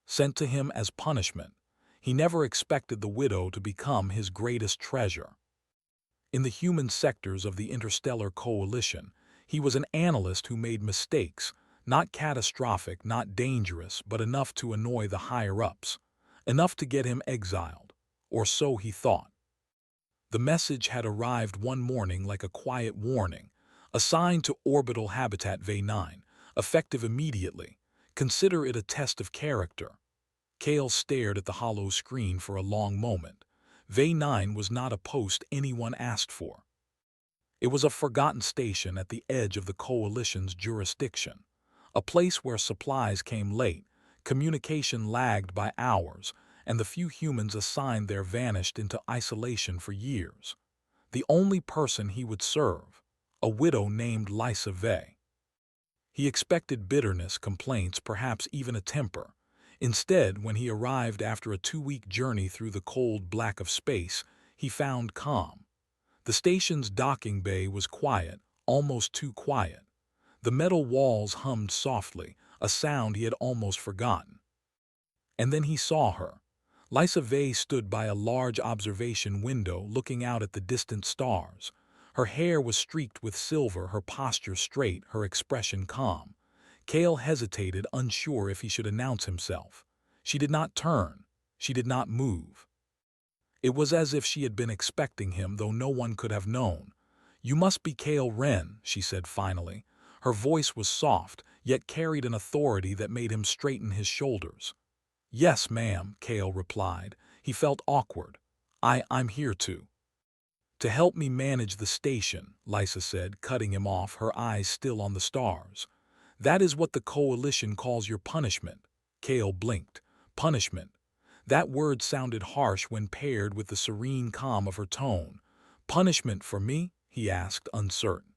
sent to him as punishment. He never expected the widow to become his greatest treasure. In the human sectors of the Interstellar Coalition, he was an analyst who made mistakes, not catastrophic, not dangerous, but enough to annoy the higher-ups, enough to get him exiled, or so he thought. The message had arrived one morning like a quiet warning, assigned to orbital habitat V9, effective immediately. Consider it a test of character. Kale stared at the hollow screen for a long moment. V9 was not a post anyone asked for. It was a forgotten station at the edge of the Coalition's jurisdiction, a place where supplies came late, communication lagged by hours, and the few humans assigned there vanished into isolation for years. The only person he would serve, a widow named Lysa Vey. He expected bitterness, complaints, perhaps even a temper. Instead, when he arrived after a 2-week journey through the cold black of space, he found calm. The station's docking bay was quiet, almost too quiet. The metal walls hummed softly, a sound he had almost forgotten. And then he saw her. Lysa Vey stood by a large observation window looking out at the distant stars. Her hair was streaked with silver, her posture straight, her expression calm. Kale hesitated, unsure if he should announce himself. She did not turn. She did not move. It was as if she had been expecting him, though no one could have known. "You must be Kale Wren," she said finally. Her voice was soft, yet carried an authority that made him straighten his shoulders. "Yes, ma'am," Kale replied. He felt awkward. I'm here to help me manage the station," Lysa said, cutting him off, her eyes still on the stars. "That is what the Coalition calls your punishment." Kale blinked. Punishment. That word sounded harsh when paired with the serene calm of her tone. "Punishment for me?" he asked, uncertain.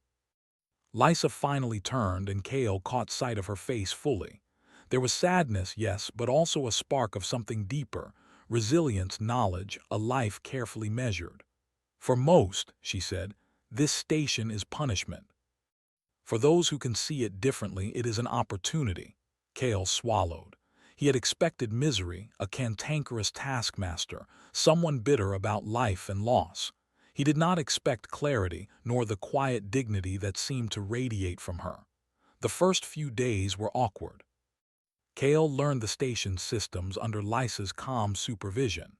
Lysa finally turned, and Kale caught sight of her face fully. There was sadness, yes, but also a spark of something deeper, resilience, knowledge, a life carefully measured. "For most," she said, "this station is punishment. For those who can see it differently, it is an opportunity." Kale swallowed. He had expected misery, a cantankerous taskmaster, someone bitter about life and loss. He did not expect clarity, nor the quiet dignity that seemed to radiate from her. The first few days were awkward. Kale learned the station's systems under Lysa's calm supervision.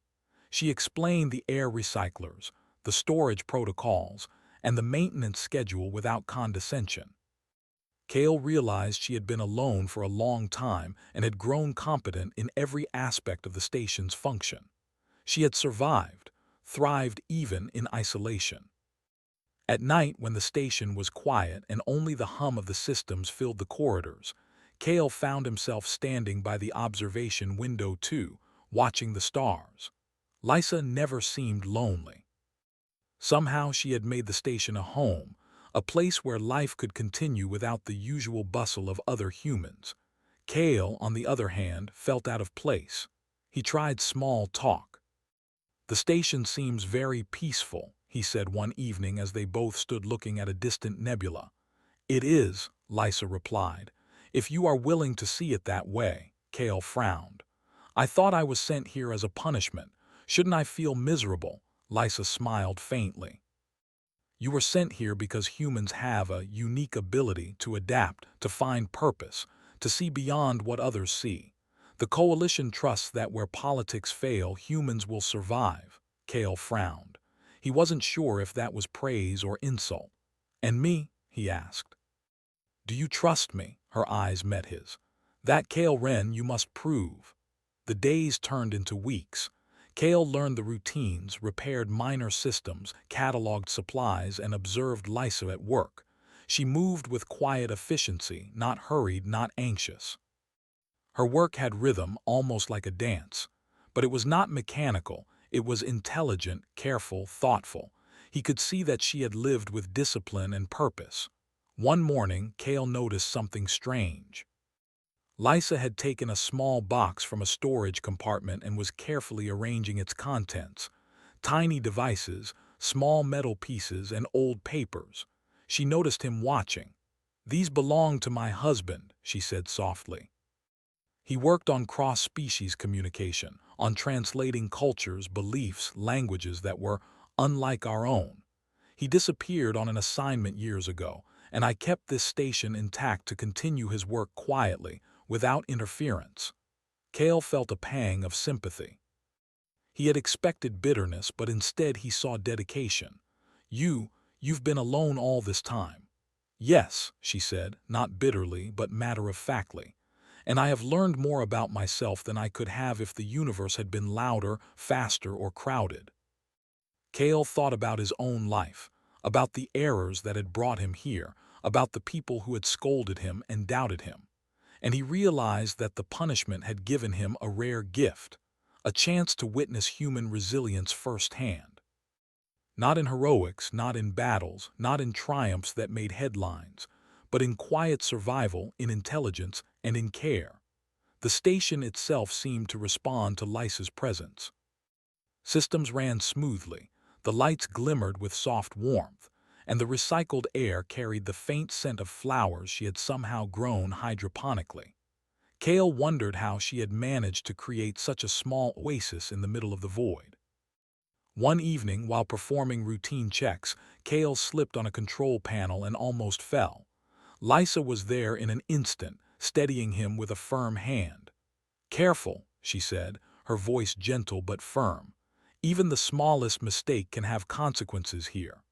She explained the air recyclers, the storage protocols, and the maintenance schedule without condescension. Kale realized she had been alone for a long time and had grown competent in every aspect of the station's function. She had survived, thrived even in isolation. At night, when the station was quiet and only the hum of the systems filled the corridors, Kale found himself standing by the observation window too, watching the stars. Lysa never seemed lonely. Somehow she had made the station a home, a place where life could continue without the usual bustle of other humans. Kale, on the other hand, felt out of place. He tried small talk. "The station seems very peaceful," he said one evening as they both stood looking at a distant nebula. "It is," Lysa replied. "If you are willing to see it that way." Kale frowned. "I thought I was sent here as a punishment. Shouldn't I feel miserable?" Lysa smiled faintly. "You were sent here because humans have a unique ability to adapt, to find purpose, to see beyond what others see. The Coalition trusts that where politics fail, humans will survive." Kale frowned. He wasn't sure if that was praise or insult. "And me?" he asked. "Do you trust me?" Her eyes met his. "That, Kale Wren, you must prove." The days turned into weeks. Kale learned the routines, repaired minor systems, cataloged supplies, and observed Lysa at work. She moved with quiet efficiency, not hurried, not anxious. Her work had rhythm, almost like a dance. But it was not mechanical, it was intelligent, careful, thoughtful. He could see that she had lived with discipline and purpose. One morning, Kale noticed something strange. Lysa had taken a small box from a storage compartment and was carefully arranging its contents. Tiny devices, small metal pieces, and old papers. She noticed him watching. "These belong to my husband," she said softly. He worked on cross-species communication, on translating cultures, beliefs, languages that were unlike our own. He disappeared on an assignment years ago, and I kept this station intact to continue his work quietly, without interference. Cale felt a pang of sympathy. He had expected bitterness, but instead he saw dedication. You've been alone all this time. Yes, she said, not bitterly, but matter-of-factly. And I have learned more about myself than I could have if the universe had been louder, faster, or crowded. Cale thought about his own life, about the errors that had brought him here, about the people who had scolded him and doubted him. And he realized that the punishment had given him a rare gift, a chance to witness human resilience firsthand. Not in heroics, not in battles, not in triumphs that made headlines, but in quiet survival, in intelligence, and in care. The station itself seemed to respond to Lysa's presence. Systems ran smoothly, the lights glimmered with soft warmth, and the recycled air carried the faint scent of flowers she had somehow grown hydroponically. Cale wondered how she had managed to create such a small oasis in the middle of the void. One evening, while performing routine checks, Cale slipped on a control panel and almost fell. Lysa was there in an instant, steadying him with a firm hand. "Careful," she said, her voice gentle but firm. "Even the smallest mistake can have consequences here."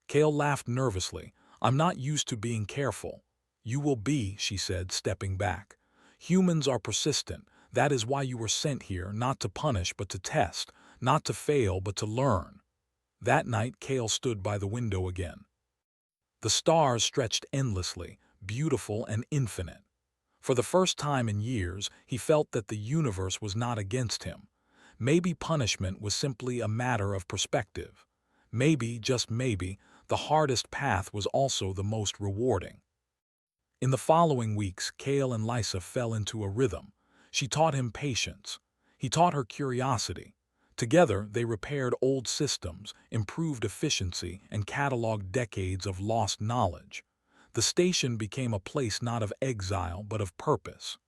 Cale laughed nervously. "I'm not used to being careful." "You will be," she said, stepping back. "Humans are persistent. That is why you were sent here, not to punish but to test, not to fail but to learn." That night, Cale stood by the window again. The stars stretched endlessly, beautiful and infinite. For the first time in years, he felt that the universe was not against him. Maybe punishment was simply a matter of perspective. Maybe, just maybe, the hardest path was also the most rewarding. In the following weeks, Cale and Lysa fell into a rhythm. She taught him patience. He taught her curiosity. Together, they repaired old systems, improved efficiency, and cataloged decades of lost knowledge. The station became a place not of exile but of purpose.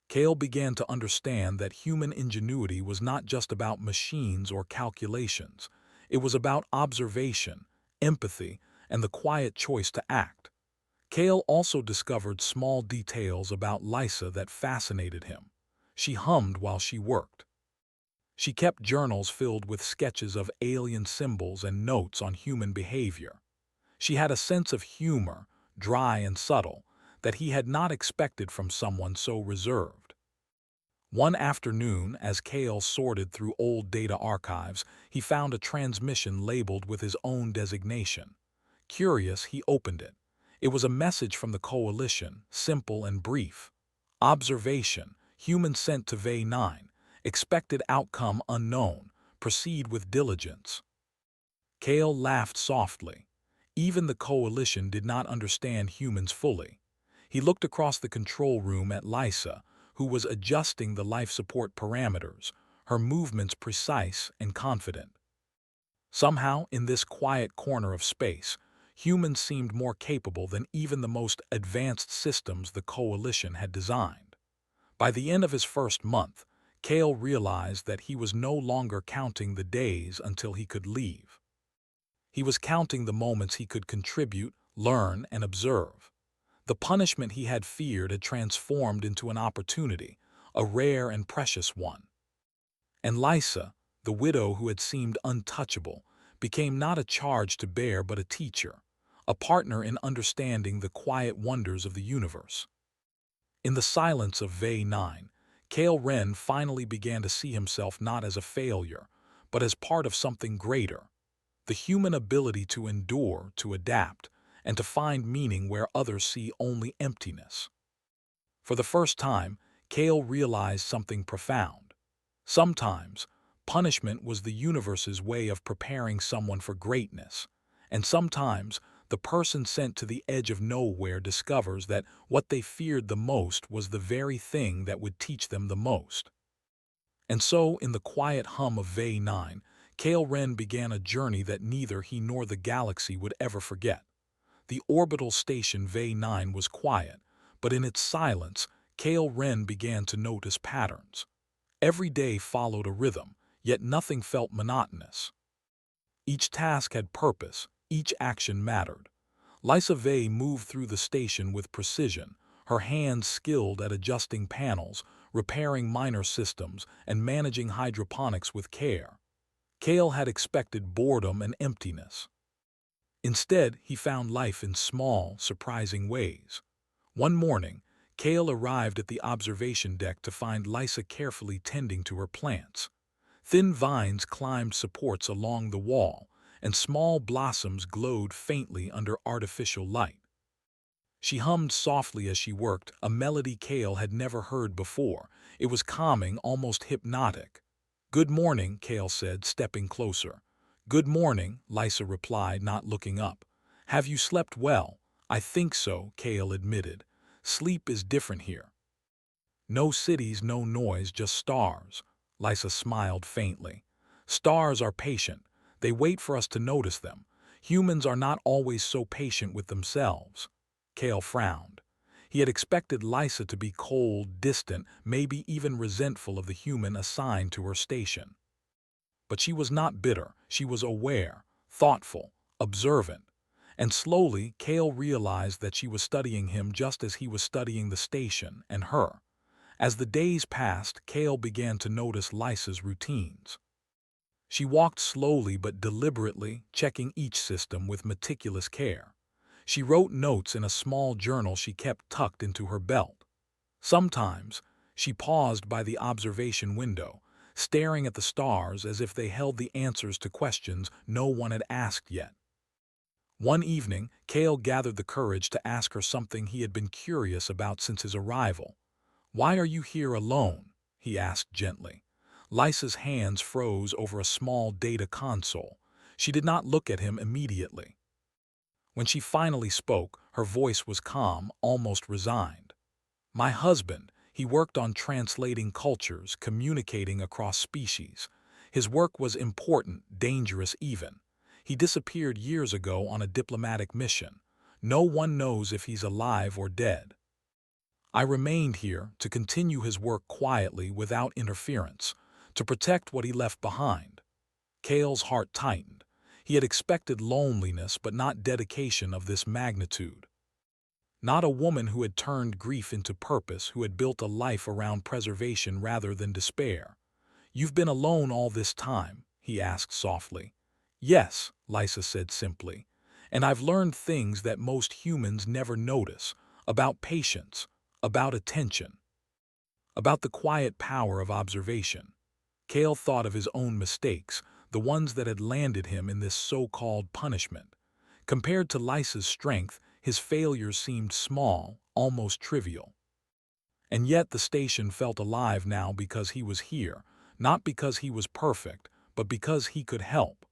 Cale began to understand that human ingenuity was not just about machines or calculations. It was about observation, empathy, and the quiet choice to act. Cale also discovered small details about Lysa that fascinated him. She hummed while she worked. She kept journals filled with sketches of alien symbols and notes on human behavior. She had a sense of humor, dry and subtle, that he had not expected from someone so reserved. One afternoon, as Cale sorted through old data archives, he found a transmission labeled with his own designation. Curious, he opened it. It was a message from the Coalition, simple and brief. "Observation, human sent to VA9. Expected outcome unknown. Proceed with diligence." Cale laughed softly. Even the Coalition did not understand humans fully. He looked across the control room at Lysa, who was adjusting the life support parameters, her movements precise and confident. Somehow, in this quiet corner of space, humans seemed more capable than even the most advanced systems the Coalition had designed. By the end of his first month, Cale realized that he was no longer counting the days until he could leave. He was counting the moments he could contribute, learn, and observe. The punishment he had feared had transformed into an opportunity, a rare and precious one. And Lysa, the widow who had seemed untouchable, became not a charge to bear but a teacher, a partner in understanding the quiet wonders of the universe. In the silence of VA9, Cale Wren finally began to see himself not as a failure, but as part of something greater. The human ability to endure, to adapt, and to find meaning where others see only emptiness. For the first time, Cale realized something profound. Sometimes, punishment was the universe's way of preparing someone for greatness, and sometimes, the person sent to the edge of nowhere discovers that what they feared the most was the very thing that would teach them the most. And so, in the quiet hum of VA9, Cale Wren began a journey that neither he nor the galaxy would ever forget. The orbital station VA9 was quiet, but in its silence, Kale Wren began to notice patterns. Every day followed a rhythm, yet nothing felt monotonous. Each task had purpose, each action mattered. Lisa Vey moved through the station with precision, her hands skilled at adjusting panels, repairing minor systems, and managing hydroponics with care. Kale had expected boredom and emptiness. Instead, he found life in small, surprising ways. One morning, Kale arrived at the observation deck to find Lisa carefully tending to her plants. Thin vines climbed supports along the wall, and small blossoms glowed faintly under artificial light. She hummed softly as she worked, a melody Kale had never heard before. It was calming, almost hypnotic. "Good morning," Kale said, stepping closer. "Good morning," Lisa replied, not looking up. "Have you slept well?" "I think so," Kale admitted. "Sleep is different here." "No cities, no noise, just stars." Lisa smiled faintly. "Stars are patient. They wait for us to notice them. Humans are not always so patient with themselves." Kale frowned. He had expected Lisa to be cold, distant, maybe even resentful of the human assigned to her station. But she was not bitter. She was aware, thoughtful, observant. And slowly, Kale realized that she was studying him just as he was studying the station and her. As the days passed, Kale began to notice Lisa's routines. She walked slowly but deliberately, checking each system with meticulous care. She wrote notes in a small journal she kept tucked into her belt. Sometimes, she paused by the observation window, staring at the stars as if they held the answers to questions no one had asked yet. One evening, Kale gathered the courage to ask her something he had been curious about since his arrival. "Why are you here alone?" he asked gently. Lisa's hands froze over a small data console. She did not look at him immediately. When she finally spoke, her voice was calm, almost resigned. "My husband, he worked on translating cultures, communicating across species. His work was important, dangerous even. He disappeared years ago on a diplomatic mission. No one knows if he's alive or dead. I remained here to continue his work quietly without interference, to protect what he left behind." Kale's heart tightened. He had expected loneliness but not dedication of this magnitude. Not a woman who had turned grief into purpose, who had built a life around preservation rather than despair. "You've been alone all this time?" he asked softly. "Yes," Lisa said simply. "And I've learned things that most humans never notice, about patience, about attention, about the quiet power of observation." Kale thought of his own mistakes, the ones that had landed him in this so-called punishment. Compared to Lisa's strength, his failures seemed small, almost trivial. And yet the station felt alive now because he was here, not because he was perfect, but because he could help.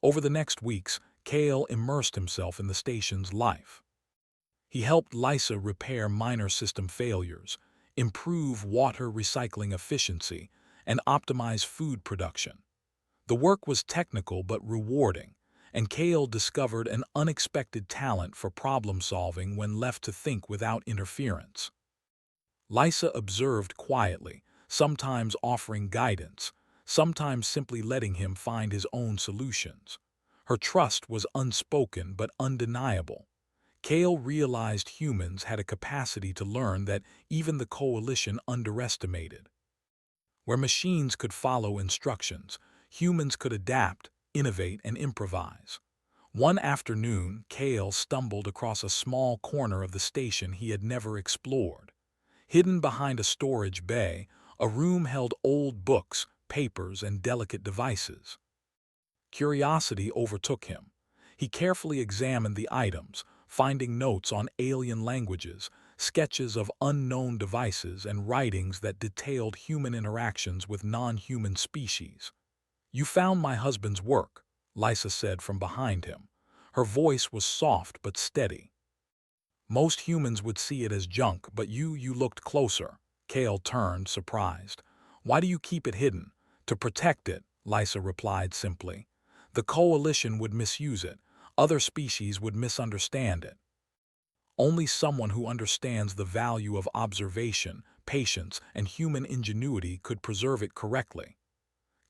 Over the next weeks, Kale immersed himself in the station's life. He helped Lisa repair minor system failures, improve water recycling efficiency, and optimize food production. The work was technical but rewarding, and Kale discovered an unexpected talent for problem-solving when left to think without interference. Lisa observed quietly, sometimes offering guidance, sometimes simply letting him find his own solutions. Her trust was unspoken but undeniable. Kale realized humans had a capacity to learn that even the coalition underestimated. Where machines could follow instructions, humans could adapt, innovate, and improvise. One afternoon, Kale stumbled across a small corner of the station he had never explored. Hidden behind a storage bay, a room held old books, papers, and delicate devices. Curiosity overtook him. He carefully examined the items, finding notes on alien languages, sketches of unknown devices, and writings that detailed human interactions with non-human species. "You found my husband's work," Lisa said from behind him. Her voice was soft but steady. "Most humans would see it as junk, but you looked closer." Kale turned, surprised. "Why do you keep it hidden?" "To protect it," Lisa replied simply. "The coalition would misuse it. Other species would misunderstand it." Only someone who understands the value of observation, patience, and human ingenuity could preserve it correctly.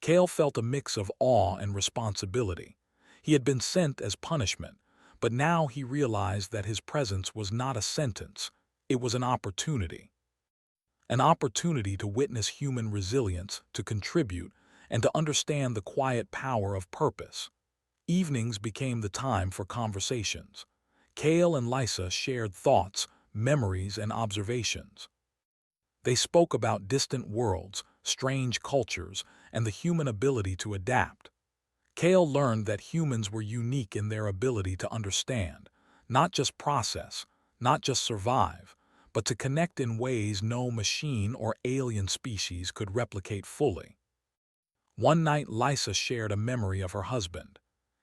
Cale felt a mix of awe and responsibility. He had been sent as punishment, but now he realized that his presence was not a sentence, it was an opportunity. An opportunity to witness human resilience, to contribute, and to understand the quiet power of purpose. Evenings became the time for conversations. Cale and Lysa shared thoughts, memories, and observations. They spoke about distant worlds, strange cultures, and the human ability to adapt. Cale learned that humans were unique in their ability to understand, not just process, not just survive, but to connect in ways no machine or alien species could replicate fully. One night Lysa shared a memory of her husband.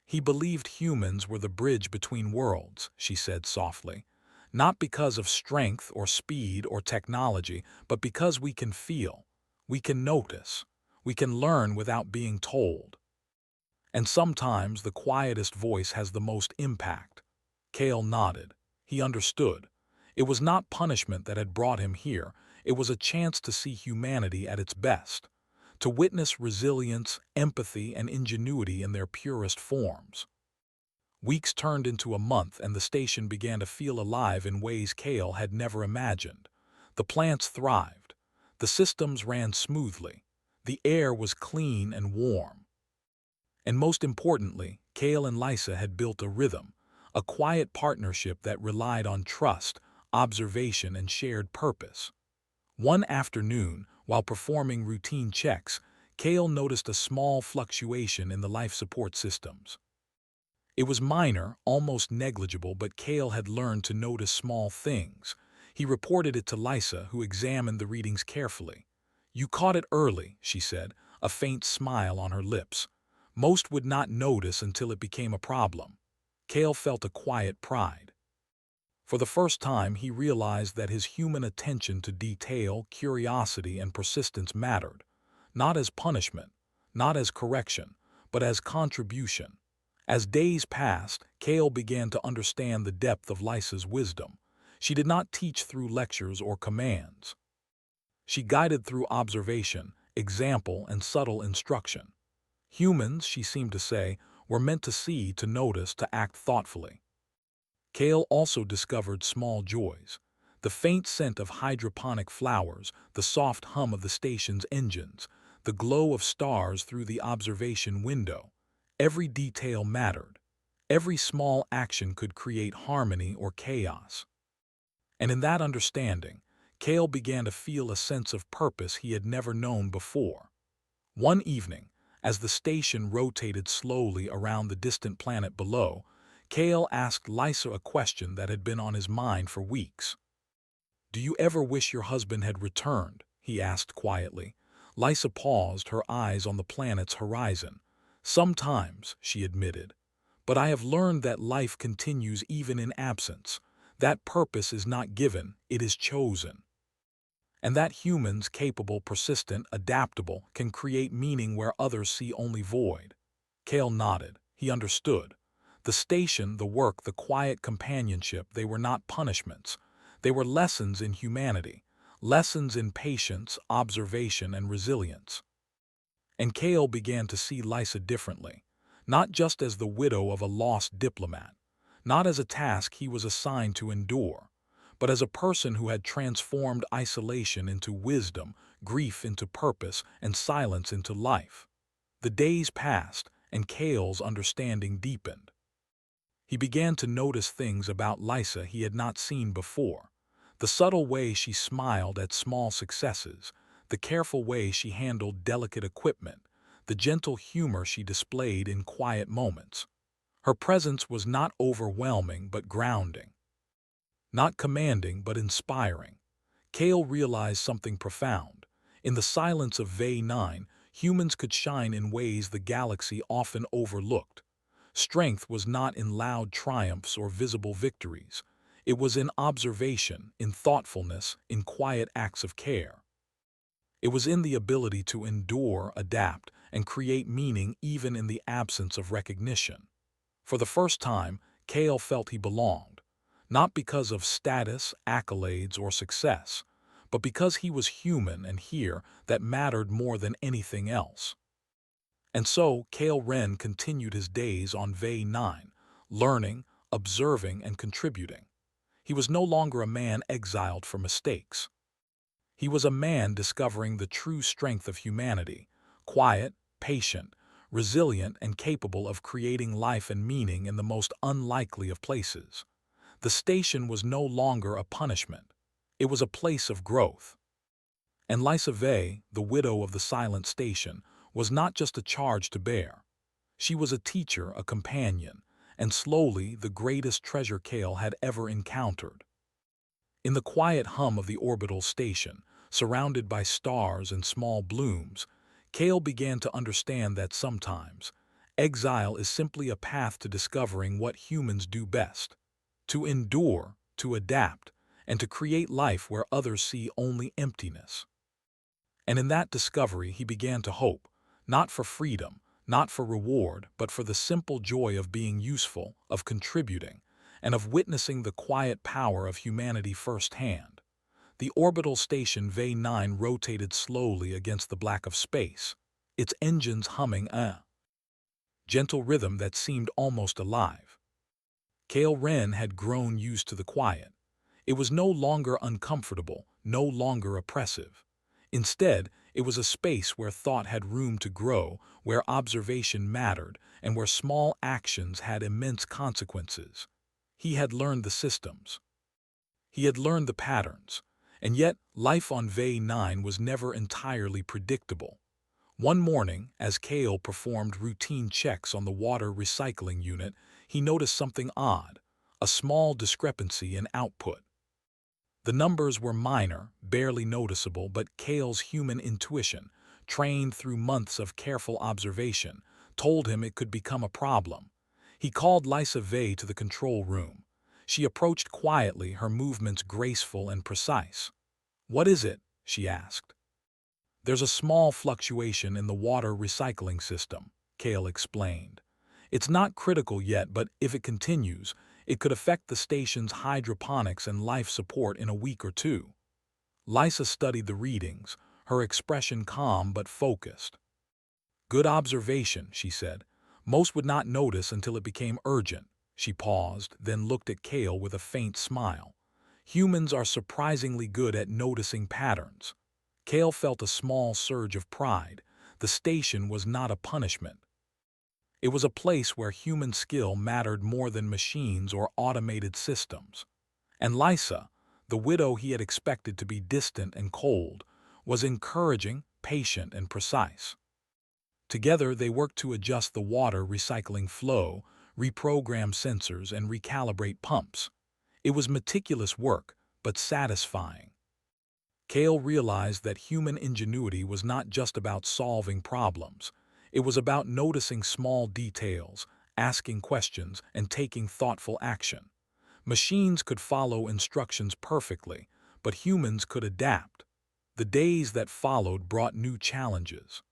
He believed humans were the bridge between worlds, she said softly. Not because of strength or speed or technology, but because we can feel, we can notice, we can learn without being told. And sometimes the quietest voice has the most impact. Cale nodded. He understood. It was not punishment that had brought him here, it was a chance to see humanity at its best, to witness resilience, empathy, and ingenuity in their purest forms. Weeks turned into a month and the station began to feel alive in ways Cale had never imagined. The plants thrived. The systems ran smoothly. The air was clean and warm. And most importantly, Cale and Lysa had built a rhythm, a quiet partnership that relied on trust, observation, and shared purpose. One afternoon, while performing routine checks, Cale noticed a small fluctuation in the life support systems. It was minor, almost negligible, but Cale had learned to notice small things. He reported it to Lysa, who examined the readings carefully. "You caught it early," she said, a faint smile on her lips. "Most would not notice until it became a problem." Cale felt a quiet pride. For the first time, he realized that his human attention to detail, curiosity, and persistence mattered, not as punishment, not as correction, but as contribution. As days passed, Cale began to understand the depth of Lysa's wisdom. She did not teach through lectures or commands. She guided through observation, example, and subtle instruction. Humans, she seemed to say, were meant to see, to notice, to act thoughtfully. Cale also discovered small joys. The faint scent of hydroponic flowers, the soft hum of the station's engines, the glow of stars through the observation window. Every detail mattered. Every small action could create harmony or chaos. And in that understanding, Cale began to feel a sense of purpose he had never known before. One evening, as the station rotated slowly around the distant planet below, Cale asked Lysa a question that had been on his mind for weeks. "Do you ever wish your husband had returned?" he asked quietly. Lysa paused, her eyes on the planet's horizon. "Sometimes," she admitted, "but I have learned that life continues even in absence. That purpose is not given, it is chosen. And that humans, capable, persistent, adaptable, can create meaning where others see only void." Cale nodded. He understood. The station, the work, the quiet companionship, they were not punishments. They were lessons in humanity, lessons in patience, observation, and resilience. And Cale began to see Lysa differently, not just as the widow of a lost diplomat, not as a task he was assigned to endure, but as a person who had transformed isolation into wisdom, grief into purpose, and silence into life. The days passed, and Cale's understanding deepened. He began to notice things about Lysa he had not seen before. The subtle way she smiled at small successes, the careful way she handled delicate equipment, the gentle humor she displayed in quiet moments. Her presence was not overwhelming but grounding, not commanding but inspiring. Cale realized something profound. In the silence of V9, humans could shine in ways the galaxy often overlooked. Strength was not in loud triumphs or visible victories. It was in observation, in thoughtfulness, in quiet acts of care. It was in the ability to endure, adapt, and create meaning even in the absence of recognition. For the first time, Cale felt he belonged, not because of status, accolades, or success, but because he was human and here that mattered more than anything else. And so, Kale Ren continued his days on Vey 9, learning, observing, and contributing. He was no longer a man exiled for mistakes. He was a man discovering the true strength of humanity, quiet, patient, resilient, and capable of creating life and meaning in the most unlikely of places. The station was no longer a punishment. It was a place of growth. And Lysa Vey, the widow of the silent station, was not just a charge to bear. She was a teacher, a companion, and slowly the greatest treasure Kale had ever encountered. In the quiet hum of the orbital station, surrounded by stars and small blooms, Kale began to understand that sometimes exile is simply a path to discovering what humans do best: to endure, to adapt, and to create life where others see only emptiness. And in that discovery he began to hope, not for freedom, not for reward, but for the simple joy of being useful, of contributing, and of witnessing the quiet power of humanity firsthand. The orbital station Vey 9 rotated slowly against the black of space, its engines humming a gentle rhythm that seemed almost alive. Kale Ren had grown used to the quiet. It was no longer uncomfortable, no longer oppressive. Instead, it was a space where thought had room to grow, where observation mattered, and where small actions had immense consequences. He had learned the systems. He had learned the patterns. And yet, life on Vey 9 was never entirely predictable. One morning, as Kale performed routine checks on the water recycling unit, he noticed something odd, a small discrepancy in output. The numbers were minor, barely noticeable, but Kale's human intuition, trained through months of careful observation, told him it could become a problem. He called Lysa Vey to the control room. She approached quietly, her movements graceful and precise. "What is it?" she asked. "There's a small fluctuation in the water recycling system," Kale explained. "It's not critical yet, but if it continues, it could affect the station's hydroponics and life support in a week or two." Lysa studied the readings, her expression calm but focused. "Good observation," she said. "Most would not notice until it became urgent." She paused, then looked at Kale with a faint smile. "Humans are surprisingly good at noticing patterns." Kale felt a small surge of pride. The station was not a punishment. It was a place where human skill mattered more than machines or automated systems. And Lysa, the widow he had expected to be distant and cold, was encouraging, patient, and precise. Together they worked to adjust the water recycling flow, reprogram sensors, and recalibrate pumps. It was meticulous work, but satisfying. Kale realized that human ingenuity was not just about solving problems. It was about noticing small details, asking questions, and taking thoughtful action. Machines could follow instructions perfectly, but humans could adapt. The days that followed brought new challenges.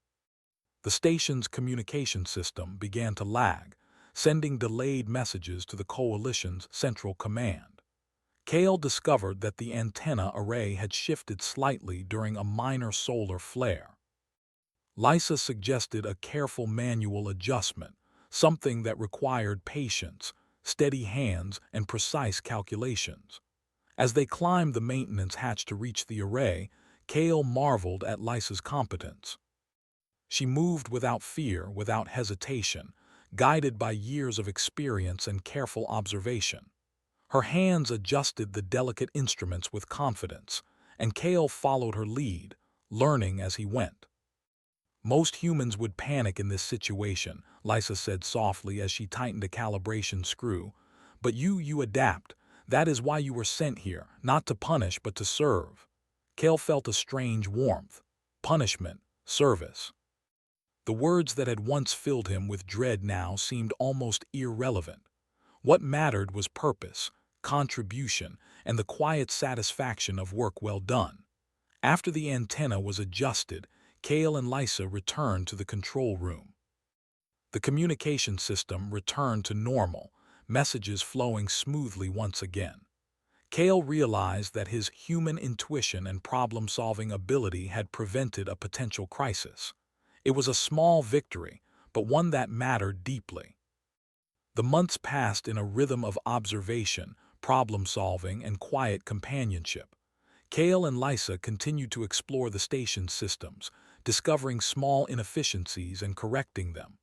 The station's communication system began to lag, sending delayed messages to the coalition's central command. Kale discovered that the antenna array had shifted slightly during a minor solar flare. Lysa suggested a careful manual adjustment, something that required patience, steady hands, and precise calculations. As they climbed the maintenance hatch to reach the array, Kale marveled at Lysa's competence. She moved without fear, without hesitation, guided by years of experience and careful observation. Her hands adjusted the delicate instruments with confidence, and Kale followed her lead, learning as he went. "Most humans would panic in this situation," Lysa said softly as she tightened a calibration screw. "But you adapt. That is why you were sent here, not to punish but to serve." Kale felt a strange warmth. Punishment, service. The words that had once filled him with dread now seemed almost irrelevant. What mattered was purpose, contribution, and the quiet satisfaction of work well done. After the antenna was adjusted, Kale and Lysa returned to the control room. The communication system returned to normal, messages flowing smoothly once again. Cale realized that his human intuition and problem-solving ability had prevented a potential crisis. It was a small victory, but one that mattered deeply. The months passed in a rhythm of observation, problem-solving, and quiet companionship. Cale and Lysa continued to explore the station's systems, discovering small inefficiencies and correcting them.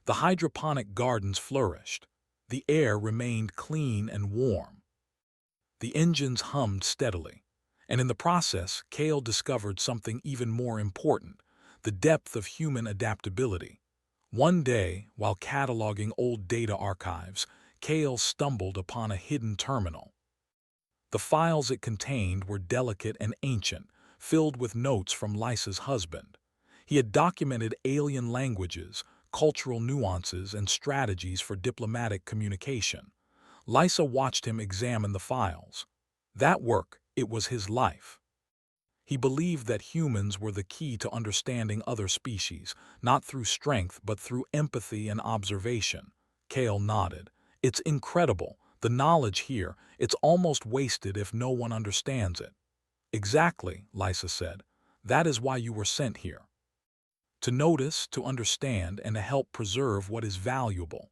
The hydroponic gardens flourished. The air remained clean and warm. The engines hummed steadily. And in the process, Cale discovered something even more important: the depth of human adaptability. One day, while cataloging old data archives, Cale stumbled upon a hidden terminal. The files it contained were delicate and ancient, filled with notes from Lysa's husband. He had documented alien languages, cultural nuances, and strategies for diplomatic communication. Lysa watched him examine the files. That work, it was his life. He believed that humans were the key to understanding other species, not through strength but through empathy and observation. Cale nodded. It's incredible. The knowledge here, it's almost wasted if no one understands it. Exactly, Lysa said. That is why you were sent here. To notice, to understand, and to help preserve what is valuable.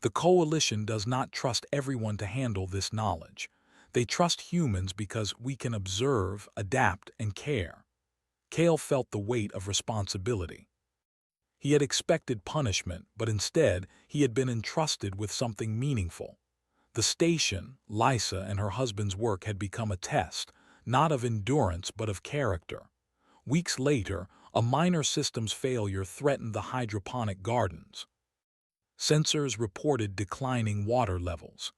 The Coalition does not trust everyone to handle this knowledge. They trust humans because we can observe, adapt, and care. Cale felt the weight of responsibility. He had expected punishment, but instead he had been entrusted with something meaningful. The station, Lysa and her husband's work had become a test, not of endurance but of character. Weeks later, a minor systems failure threatened the hydroponic gardens. Sensors reported declining water levels.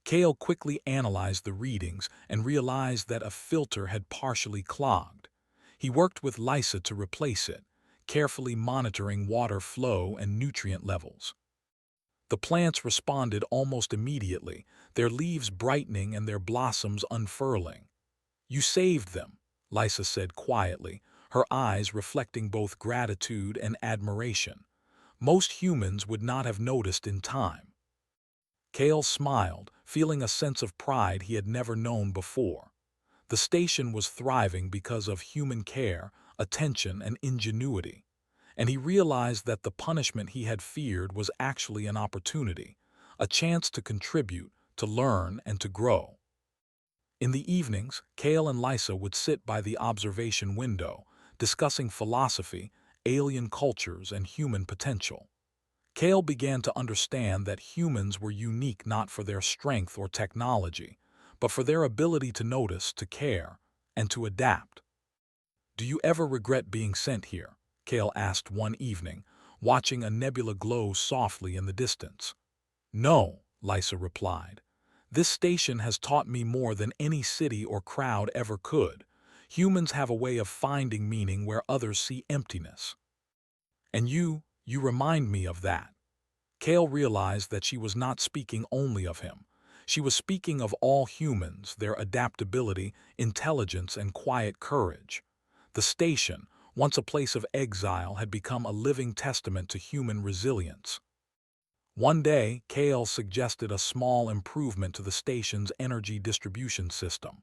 Cale quickly analyzed the readings and realized that a filter had partially clogged. He worked with Lysa to replace it, carefully monitoring water flow and nutrient levels. The plants responded almost immediately, their leaves brightening and their blossoms unfurling. "You saved them," Lysa said quietly, her eyes reflecting both gratitude and admiration. Most humans would not have noticed in time. Cale smiled, feeling a sense of pride he had never known before. The station was thriving because of human care, attention, and ingenuity. And he realized that the punishment he had feared was actually an opportunity, a chance to contribute, to learn, and to grow. In the evenings, Cale and Lysa would sit by the observation window, discussing philosophy, alien cultures, and human potential. Cale began to understand that humans were unique not for their strength or technology, but for their ability to notice, to care, and to adapt. "Do you ever regret being sent here?" Cale asked one evening, watching a nebula glow softly in the distance. "No," Lysa replied. "This station has taught me more than any city or crowd ever could. Humans have a way of finding meaning where others see emptiness. And you remind me of that." Cale realized that she was not speaking only of him. She was speaking of all humans, their adaptability, intelligence, and quiet courage. The station, once a place of exile, had become a living testament to human resilience. One day, Cale suggested a small improvement to the station's energy distribution system.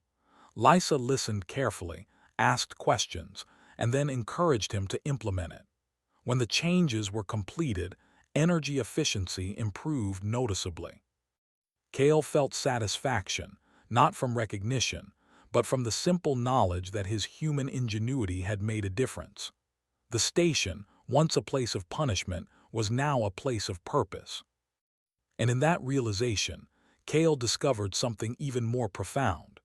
Lysa listened carefully, asked questions, and then encouraged him to implement it. When the changes were completed, energy efficiency improved noticeably. Cale felt satisfaction, not from recognition, but from the simple knowledge that his human ingenuity had made a difference. The station, once a place of punishment, was now a place of purpose. And in that realization, Cale discovered something even more profound.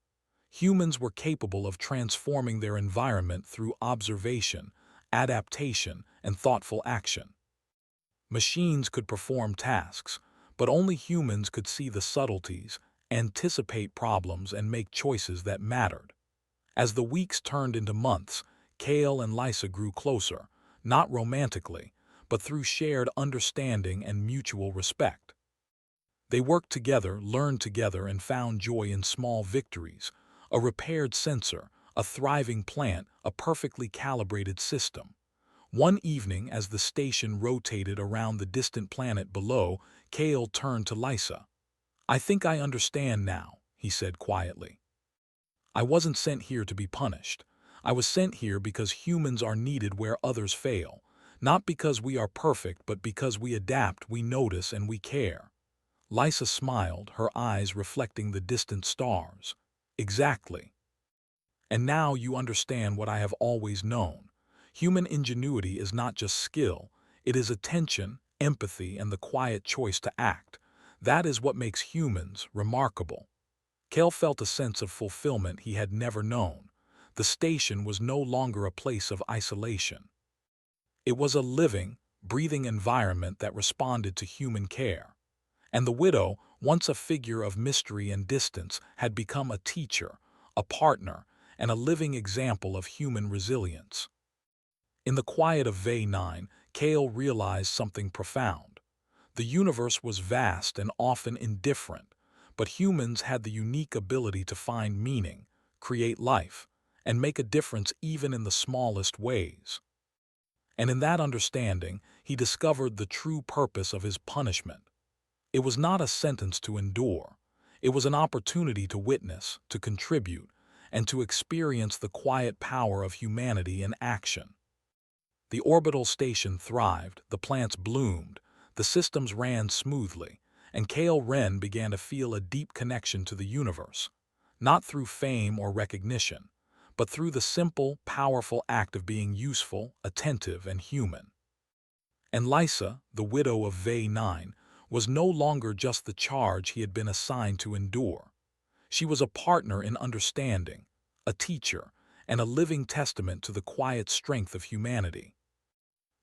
Humans were capable of transforming their environment through observation, adaptation, and thoughtful action. Machines could perform tasks, but only humans could see the subtleties, anticipate problems, and make choices that mattered. As the weeks turned into months, Cale and Lysa grew closer, not romantically, but through shared understanding and mutual respect. They worked together, learned together, and found joy in small victories: a repaired sensor, a thriving plant, a perfectly calibrated system. One evening, as the station rotated around the distant planet below, Cale turned to Lysa. "I think I understand now," he said quietly. "I wasn't sent here to be punished. I was sent here because humans are needed where others fail, not because we are perfect, but because we adapt, we notice, and we care." Lysa smiled, her eyes reflecting the distant stars. "Exactly. And now you understand what I have always known. Human ingenuity is not just skill, it is attention, empathy, and the quiet choice to act. That is what makes humans remarkable." Kale felt a sense of fulfillment he had never known. The station was no longer a place of isolation. It was a living, breathing environment that responded to human care. And the widow, once a figure of mystery and distance, had become a teacher, a partner, and a living example of human resilience. In the quiet of Ve 9, Kale realized something profound. The universe was vast and often indifferent, but humans had the unique ability to find meaning, create life, and make a difference even in the smallest ways. And in that understanding, he discovered the true purpose of his punishment. It was not a sentence to endure. It was an opportunity to witness, to contribute, and to experience the quiet power of humanity in action. The orbital station thrived, the plants bloomed, the systems ran smoothly, and Kale Ren began to feel a deep connection to the universe, not through fame or recognition, but through the simple, powerful act of being useful, attentive, and human. And Lysa, the widow of Ve 9, was no longer just the charge he had been assigned to endure. She was a partner in understanding, a teacher, and a living testament to the quiet strength of humanity.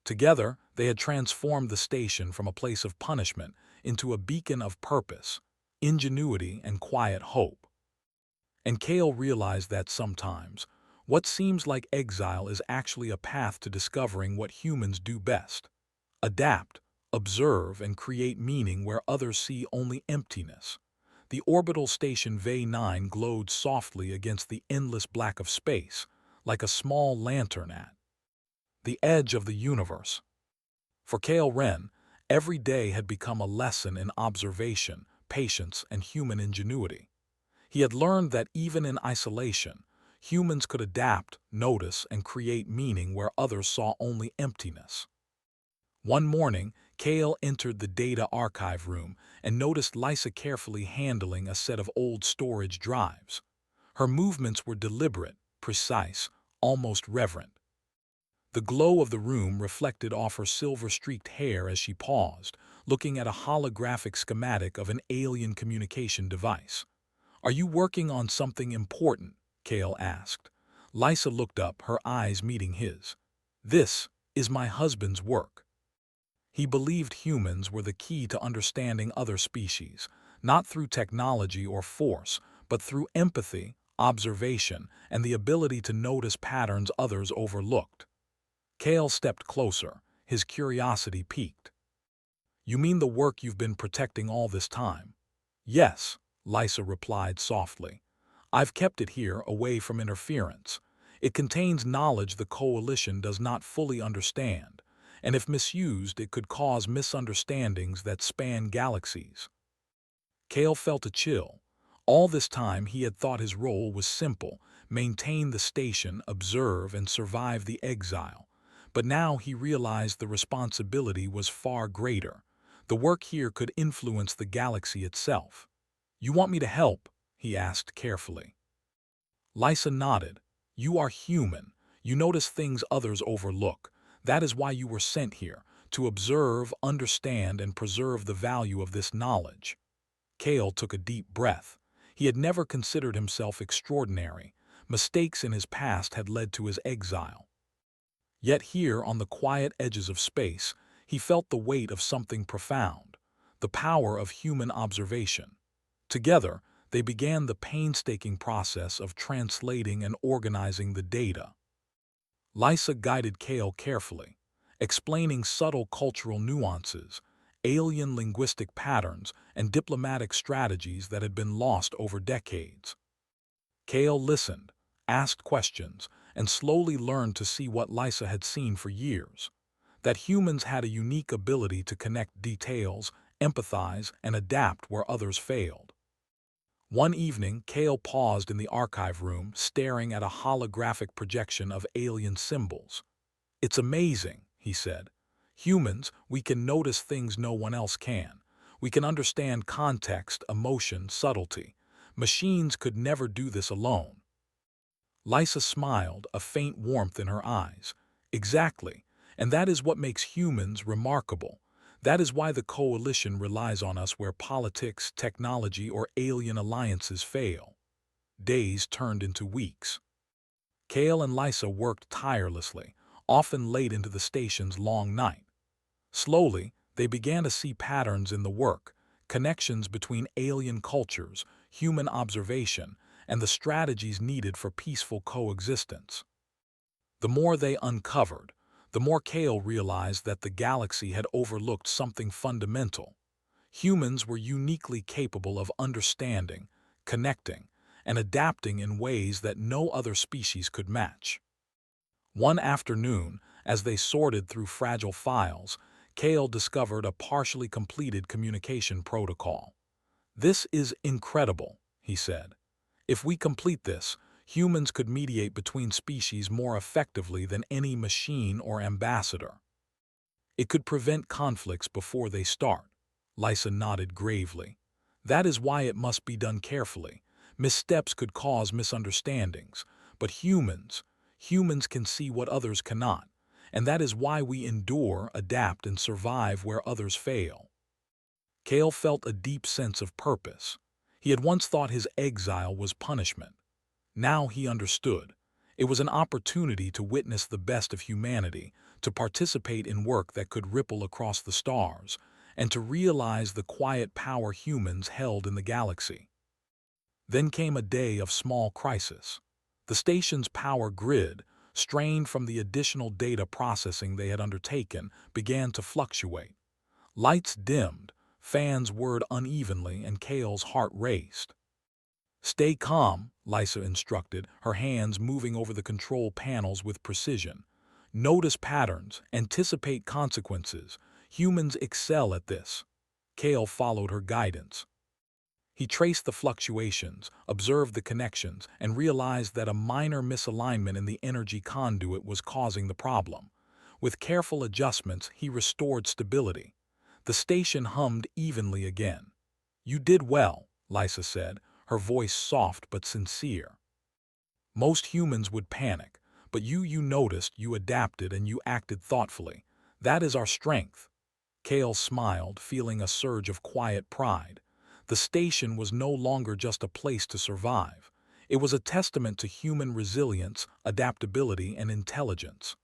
Together, they had transformed the station from a place of punishment into a beacon of purpose, ingenuity, and quiet hope. And Kale realized that sometimes, what seems like exile is actually a path to discovering what humans do best: adapt, observe, and create meaning where others see only emptiness. The orbital station Ve 9 glowed softly against the endless black of space, like a small lantern at the edge of the universe. For Kale Ren, every day had become a lesson in observation, patience, and human ingenuity. He had learned that even in isolation, humans could adapt, notice, and create meaning where others saw only emptiness. One morning, Kale entered the data archive room and noticed Lysa carefully handling a set of old storage drives. Her movements were deliberate, precise, almost reverent. The glow of the room reflected off her silver-streaked hair as she paused, looking at a holographic schematic of an alien communication device. "Are you working on something important?" Kale asked. Lysa looked up, her eyes meeting his. "This is my husband's work." He believed humans were the key to understanding other species, not through technology or force, but through empathy, observation, and the ability to notice patterns others overlooked. Kale stepped closer, his curiosity piqued. "You mean the work you've been protecting all this time?" "Yes," Lysa replied softly. "I've kept it here, away from interference. It contains knowledge the Coalition does not fully understand, and if misused, it could cause misunderstandings that span galaxies." Kale felt a chill. All this time he had thought his role was simple: maintain the station, observe, and survive the exile. But now he realized the responsibility was far greater. The work here could influence the galaxy itself. "You want me to help?" he asked carefully. Lysa nodded. "You are human. You notice things others overlook. That is why you were sent here, to observe, understand, and preserve the value of this knowledge." Kale took a deep breath. He had never considered himself extraordinary. Mistakes in his past had led to his exile. Yet here, on the quiet edges of space, he felt the weight of something profound: the power of human observation. Together, they began the painstaking process of translating and organizing the data. Lysa guided Kale carefully, explaining subtle cultural nuances, alien linguistic patterns, and diplomatic strategies that had been lost over decades. Kale listened, asked questions, and slowly learned to see what Lysa had seen for years: that humans had a unique ability to connect details, empathize, and adapt where others failed. One evening, Cale paused in the archive room, staring at a holographic projection of alien symbols. "It's amazing," he said. "Humans, we can notice things no one else can. We can understand context, emotion, subtlety. Machines could never do this alone." Lysa smiled, a faint warmth in her eyes. "Exactly. And that is what makes humans remarkable. That is why the Coalition relies on us where politics, technology, or alien alliances fail." Days turned into weeks. Cale and Lysa worked tirelessly, often late into the station's long night. Slowly, they began to see patterns in the work, connections between alien cultures, human observation, and the strategies needed for peaceful coexistence. The more they uncovered, the more Cale realized that the galaxy had overlooked something fundamental. Humans were uniquely capable of understanding, connecting, and adapting in ways that no other species could match. One afternoon, as they sorted through fragile files, Cale discovered a partially completed communication protocol. "This is incredible," he said. "If we complete this, humans could mediate between species more effectively than any machine or ambassador. It could prevent conflicts before they start." Lysa nodded gravely. "That is why it must be done carefully. Missteps could cause misunderstandings, but humans can see what others cannot, and that is why we endure, adapt, and survive where others fail." Cale felt a deep sense of purpose. He had once thought his exile was punishment. Now he understood. It was an opportunity to witness the best of humanity, to participate in work that could ripple across the stars, and to realize the quiet power humans held in the galaxy. Then came a day of small crisis. The station's power grid, strained from the additional data processing they had undertaken, began to fluctuate. Lights dimmed, fans whirred unevenly, and Cale's heart raced. "Stay calm," Lysa instructed, her hands moving over the control panels with precision. "Notice patterns, anticipate consequences. Humans excel at this." Cale followed her guidance. He traced the fluctuations, observed the connections, and realized that a minor misalignment in the energy conduit was causing the problem. With careful adjustments, he restored stability. The station hummed evenly again. "You did well," Lysa said, her voice soft but sincere. "Most humans would panic, but you noticed, you adapted, and you acted thoughtfully. That is our strength." Cale smiled, feeling a surge of quiet pride. The station was no longer just a place to survive. It was a testament to human resilience, adaptability, and intelligence.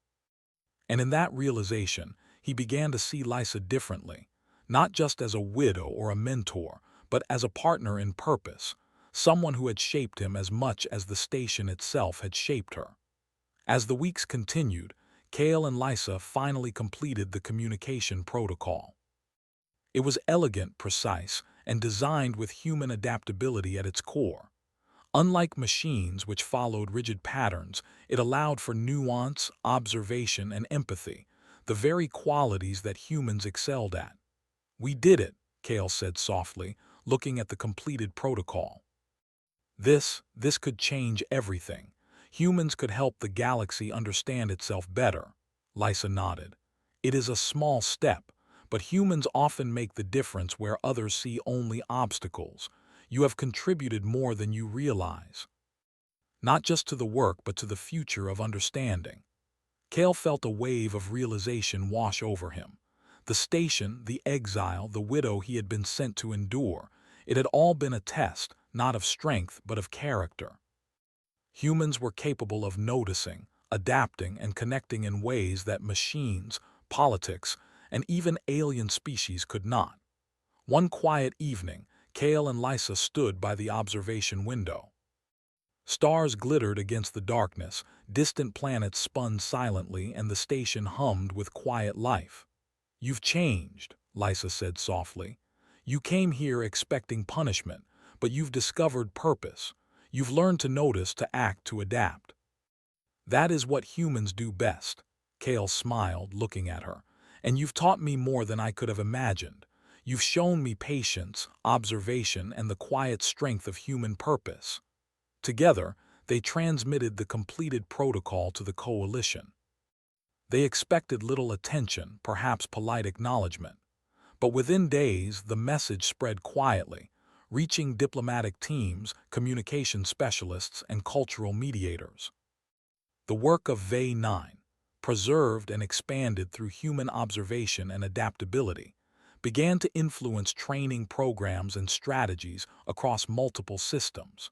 And in that realization, he began to see Lysa differently, not just as a widow or a mentor, but as a partner in purpose, someone who had shaped him as much as the station itself had shaped her. As the weeks continued, Cale and Lysa finally completed the communication protocol. It was elegant, precise, and designed with human adaptability at its core. Unlike machines which followed rigid patterns, it allowed for nuance, observation, and empathy, the very qualities that humans excelled at. "We did it," Cale said softly, looking at the completed protocol. This could change everything. Humans could help the galaxy understand itself better." Lysa nodded. "It is a small step, but humans often make the difference where others see only obstacles. You have contributed more than you realize. Not just to the work, but to the future of understanding." Cale felt a wave of realization wash over him. The station, the exile, the widow he had been sent to endure, it had all been a test, not of strength, but of character. Humans were capable of noticing, adapting, and connecting in ways that machines, politics, and even alien species could not. One quiet evening, Cale and Lysa stood by the observation window. Stars glittered against the darkness, distant planets spun silently, and the station hummed with quiet life. "You've changed," Lysa said softly. "You came here expecting punishment, but you've discovered purpose. You've learned to notice, to act, to adapt. That is what humans do best." Cale smiled, looking at her. "And you've taught me more than I could have imagined. You've shown me patience, observation, and the quiet strength of human purpose." Together, they transmitted the completed protocol to the coalition. They expected little attention, perhaps polite acknowledgement. But within days, the message spread quietly, reaching diplomatic teams, communication specialists, and cultural mediators. The work of V9, preserved and expanded through human observation and adaptability, began to influence training programs and strategies across multiple systems.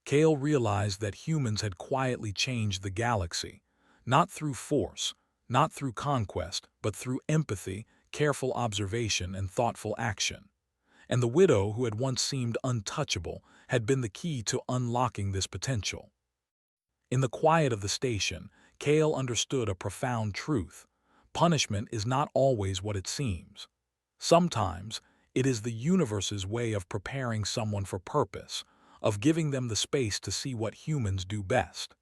Kale realized that humans had quietly changed the galaxy, not through force, not through conquest, but through empathy, careful observation, and thoughtful action. And the widow, who had once seemed untouchable, had been the key to unlocking this potential. In the quiet of the station, Kale understood a profound truth. Punishment is not always what it seems. Sometimes, it is the universe's way of preparing someone for purpose, of giving them the space to see what humans do best.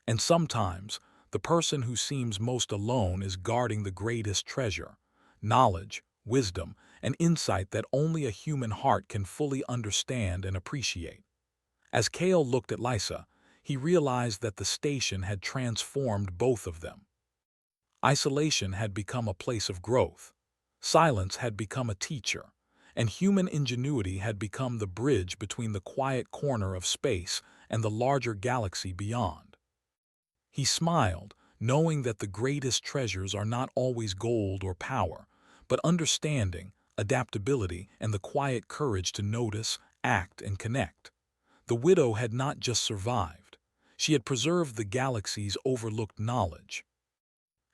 And sometimes, the person who seems most alone is guarding the greatest treasure: knowledge, wisdom, and insight that only a human heart can fully understand and appreciate. As Kale looked at Lysa, he realized that the station had transformed both of them. Isolation had become a place of growth. Silence had become a teacher, and human ingenuity had become the bridge between the quiet corner of space and the larger galaxy beyond. He smiled, knowing that the greatest treasures are not always gold or power, but understanding, adaptability, and the quiet courage to notice, act, and connect. The widow had not just survived. She had preserved the galaxy's overlooked knowledge.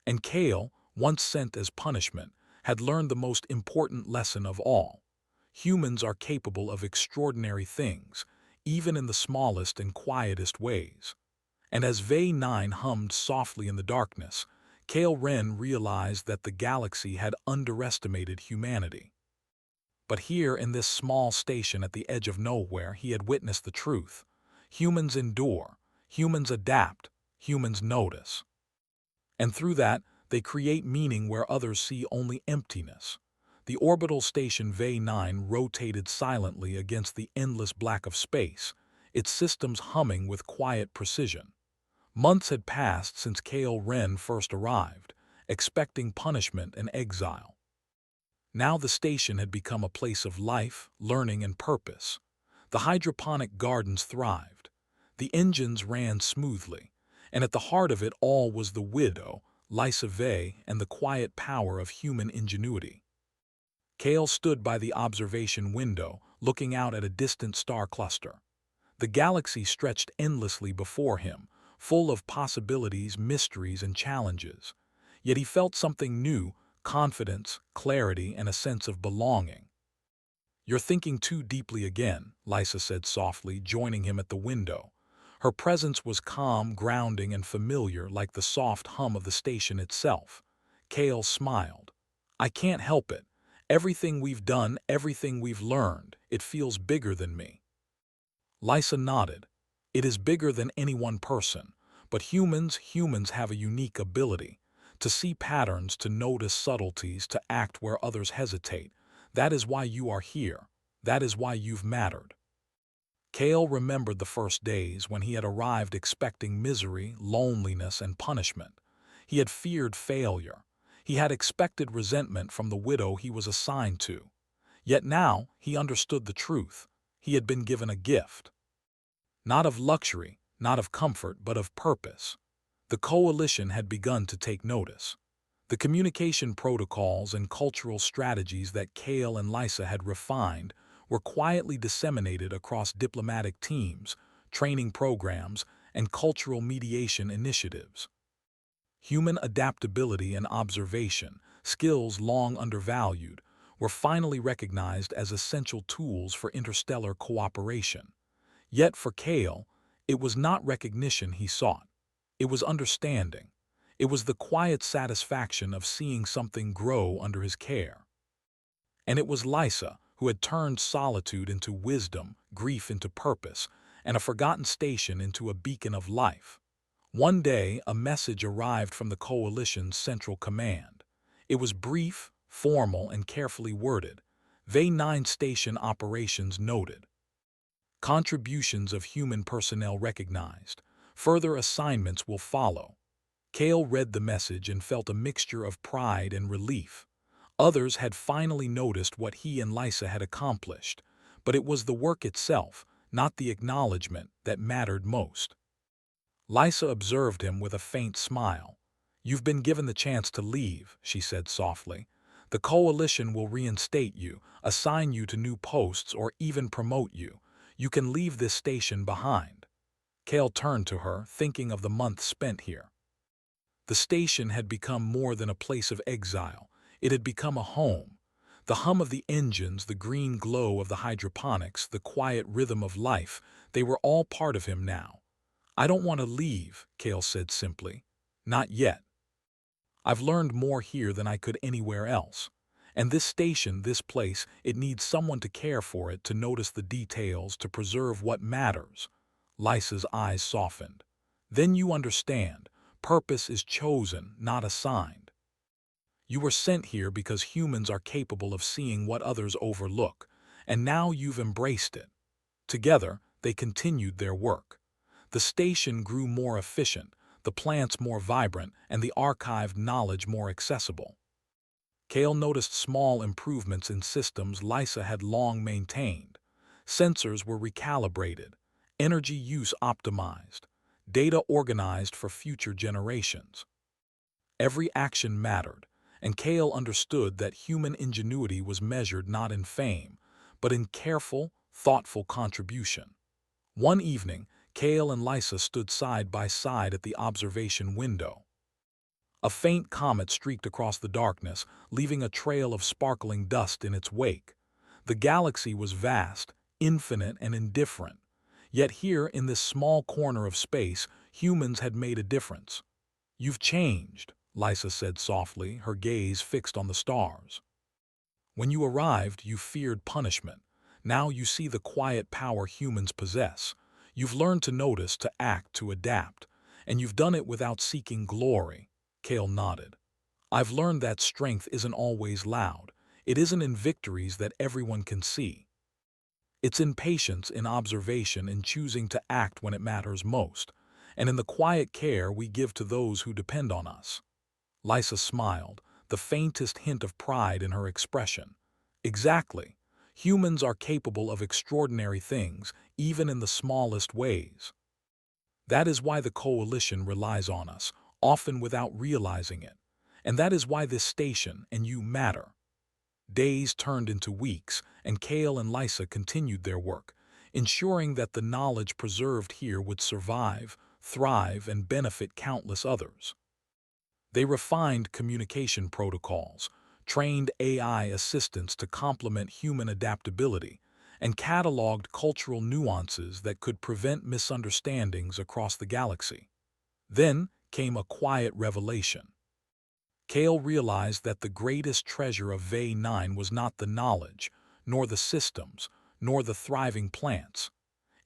And Kale, once sent as punishment, had learned the most important lesson of all. Humans are capable of extraordinary things, even in the smallest and quietest ways. And as V9 hummed softly in the darkness, Kale Ren realized that the galaxy had underestimated humanity. But here in this small station at the edge of nowhere, he had witnessed the truth. Humans endure, humans adapt, humans notice. And through that, they create meaning where others see only emptiness. The orbital station V9 rotated silently against the endless black of space, its systems humming with quiet precision. Months had passed since Kale Ren first arrived, expecting punishment and exile. Now the station had become a place of life, learning, and purpose. The hydroponic gardens thrived. The engines ran smoothly, and at the heart of it all was the widow, Lysa Vey, and the quiet power of human ingenuity. Kale stood by the observation window, looking out at a distant star cluster. The galaxy stretched endlessly before him, full of possibilities, mysteries, and challenges. Yet he felt something new: confidence, clarity, and a sense of belonging. "You're thinking too deeply again," Lysa said softly, joining him at the window. Her presence was calm, grounding, and familiar, like the soft hum of the station itself. Kale smiled. "I can't help it. Everything we've done, everything we've learned, it feels bigger than me." Lysa nodded. "It is bigger than any one person, but humans have a unique ability. To see patterns, to notice subtleties, to act where others hesitate. That is why you are here. That is why you've mattered." Kale remembered the first days when he had arrived expecting misery, loneliness, and punishment. He had feared failure. He had expected resentment from the widow he was assigned to. Yet now he understood the truth. He had been given a gift. Not of luxury, not of comfort, but of purpose. The coalition had begun to take notice. The communication protocols and cultural strategies that Kale and Lysa had refined were quietly disseminated across diplomatic teams, training programs, and cultural mediation initiatives. Human adaptability and observation, skills long undervalued, were finally recognized as essential tools for interstellar cooperation. Yet for Kale, it was not recognition he sought. It was understanding. It was the quiet satisfaction of seeing something grow under his care. And it was Lysa who had turned solitude into wisdom, grief into purpose, and a forgotten station into a beacon of life. One day, a message arrived from the coalition's central command. It was brief, formal and carefully worded. V9 station operations noted. Contributions of human personnel recognized. Further assignments will follow. Kale read the message and felt a mixture of pride and relief. Others had finally noticed what he and Lysa had accomplished, but it was the work itself, not the acknowledgement, that mattered most. Lysa observed him with a faint smile. "You've been given the chance to leave," she said softly. "The coalition will reinstate you, assign you to new posts, or even promote you. You can leave this station behind." Kale turned to her, thinking of the months spent here. The station had become more than a place of exile. It had become a home. The hum of the engines, the green glow of the hydroponics, the quiet rhythm of life, they were all part of him now. "I don't want to leave," Kale said simply. "Not yet. I've learned more here than I could anywhere else. And this station, this place, it needs someone to care for it, to notice the details, to preserve what matters." Lysa's eyes softened. "Then you understand. Purpose is chosen, not assigned. You were sent here because humans are capable of seeing what others overlook, and now you've embraced it." Together, they continued their work. The station grew more efficient, the plants more vibrant, and the archived knowledge more accessible. Kale noticed small improvements in systems Lysa had long maintained. Sensors were recalibrated, energy use optimized, data organized for future generations. Every action mattered, and Kale understood that human ingenuity was measured not in fame, but in careful, thoughtful contribution. One evening, Kale and Lysa stood side by side at the observation window. A faint comet streaked across the darkness, leaving a trail of sparkling dust in its wake. The galaxy was vast, infinite, and indifferent. Yet here, in this small corner of space, humans had made a difference. "You've changed," Lysa said softly, her gaze fixed on the stars. "When you arrived, you feared punishment. Now you see the quiet power humans possess. You've learned to notice, to act, to adapt. And you've done it without seeking glory." Kale nodded. "I've learned that strength isn't always loud. It isn't in victories that everyone can see. It's in patience, in observation, in choosing to act when it matters most, and in the quiet care we give to those who depend on us." Lysa smiled, the faintest hint of pride in her expression. "Exactly. Humans are capable of extraordinary things, even in the smallest ways. That is why the coalition relies on us, often without realizing it. And that is why this station and you matter." Days turned into weeks, and Kale and Lysa continued their work, ensuring that the knowledge preserved here would survive, thrive, and benefit countless others. They refined communication protocols, trained AI assistants to complement human adaptability, and cataloged cultural nuances that could prevent misunderstandings across the galaxy. Then came a quiet revelation. Kale realized that the greatest treasure of V9 was not the knowledge, nor the systems, nor the thriving plants.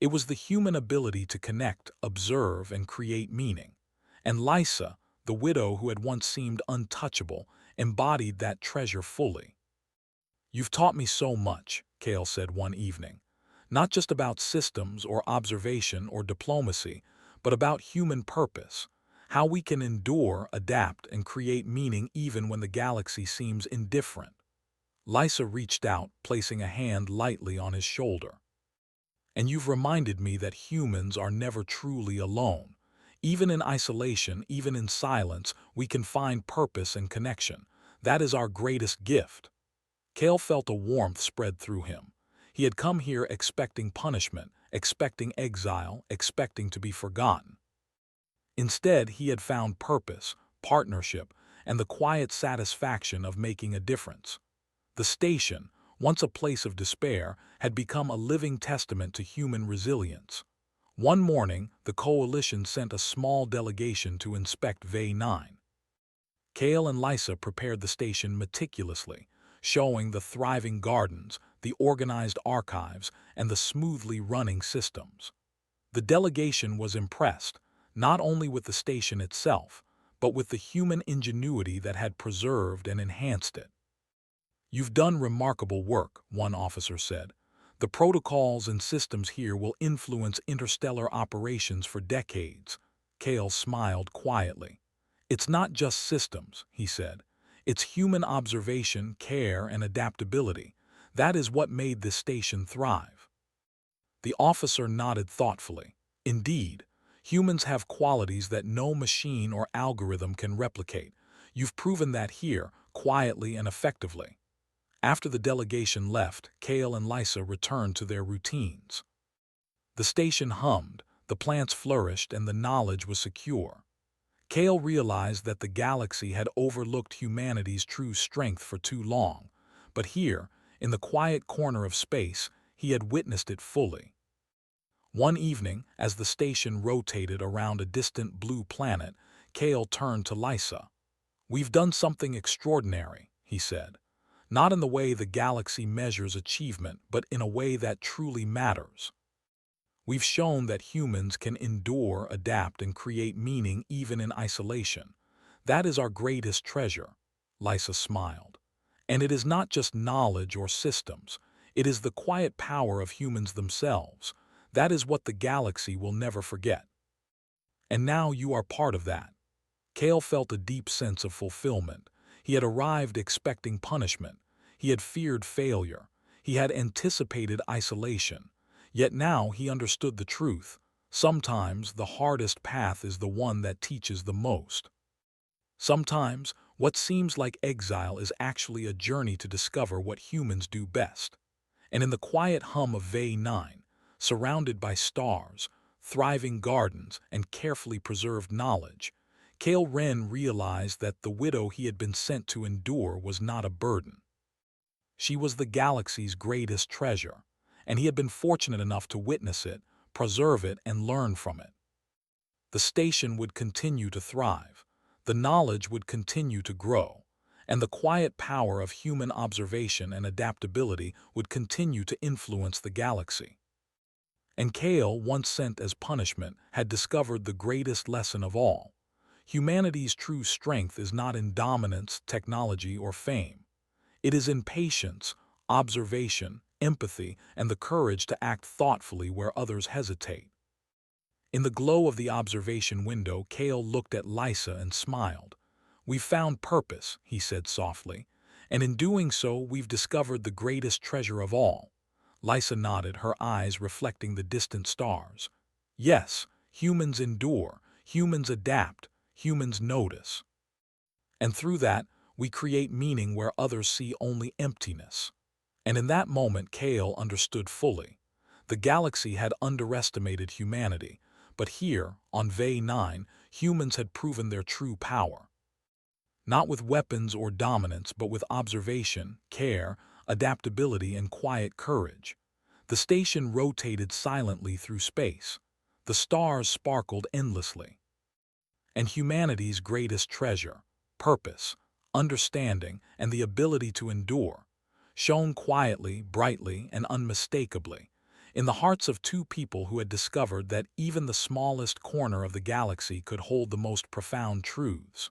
It was the human ability to connect, observe, and create meaning. And Lysa, the widow who had once seemed untouchable, embodied that treasure fully. "You've taught me so much," Kale said one evening. "Not just about systems or observation or diplomacy, but about human purpose. How we can endure, adapt, and create meaning even when the galaxy seems indifferent." Lysa reached out, placing a hand lightly on his shoulder. "And you've reminded me that humans are never truly alone. Even in isolation, even in silence, we can find purpose and connection. That is our greatest gift." Kale felt a warmth spread through him. He had come here expecting punishment, expecting exile, expecting to be forgotten. Instead, he had found purpose, partnership, and the quiet satisfaction of making a difference. The station, once a place of despair, had become a living testament to human resilience. One morning, the coalition sent a small delegation to inspect V9. Kale and Lysa prepared the station meticulously, showing the thriving gardens, the organized archives, and the smoothly running systems. The delegation was impressed, not only with the station itself, but with the human ingenuity that had preserved and enhanced it. "You've done remarkable work," one officer said. "The protocols and systems here will influence interstellar operations for decades." Kale smiled quietly. "It's not just systems," he said. "It's human observation, care, and adaptability. That is what made this station thrive." The officer nodded thoughtfully. "Indeed, humans have qualities that no machine or algorithm can replicate. You've proven that here, quietly and effectively." After the delegation left, Kale and Lysa returned to their routines. The station hummed, the plants flourished, and the knowledge was secure. Kale realized that the galaxy had overlooked humanity's true strength for too long, but here, in the quiet corner of space, he had witnessed it fully. One evening, as the station rotated around a distant blue planet, Kale turned to Lysa. "We've done something extraordinary," he said. "Not in the way the galaxy measures achievement, but in a way that truly matters. We've shown that humans can endure, adapt, and create meaning even in isolation. That is our greatest treasure." Lysa smiled. "And it is not just knowledge or systems. It is the quiet power of humans themselves. That is what the galaxy will never forget. And now you are part of that." Kale felt a deep sense of fulfillment. He had arrived expecting punishment. He had feared failure. He had anticipated isolation. Yet now he understood the truth. Sometimes the hardest path is the one that teaches the most. Sometimes what seems like exile is actually a journey to discover what humans do best. And in the quiet hum of Ve9, surrounded by stars, thriving gardens, and carefully preserved knowledge, Kale Ren realized that the widow he had been sent to endure was not a burden. She was the galaxy's greatest treasure, and he had been fortunate enough to witness it, preserve it, and learn from it. The station would continue to thrive, the knowledge would continue to grow, and the quiet power of human observation and adaptability would continue to influence the galaxy. And Kale, once sent as punishment, had discovered the greatest lesson of all. Humanity's true strength is not in dominance, technology, or fame. It is in patience, observation, empathy, and the courage to act thoughtfully where others hesitate. In the glow of the observation window, Kale looked at Lysa and smiled. "We've found purpose," he said softly, "and in doing so we've discovered the greatest treasure of all." Lysa nodded, her eyes reflecting the distant stars. "Yes, humans endure, humans adapt, humans notice. And through that, we create meaning where others see only emptiness." And in that moment, Kale understood fully. The galaxy had underestimated humanity, but here, on Ve9, humans had proven their true power. Not with weapons or dominance, but with observation, care, adaptability, and quiet courage. The station rotated silently through space. The stars sparkled endlessly. And humanity's greatest treasure, purpose, understanding, and the ability to endure, shone quietly, brightly, and unmistakably in the hearts of two people who had discovered that even the smallest corner of the galaxy could hold the most profound truths.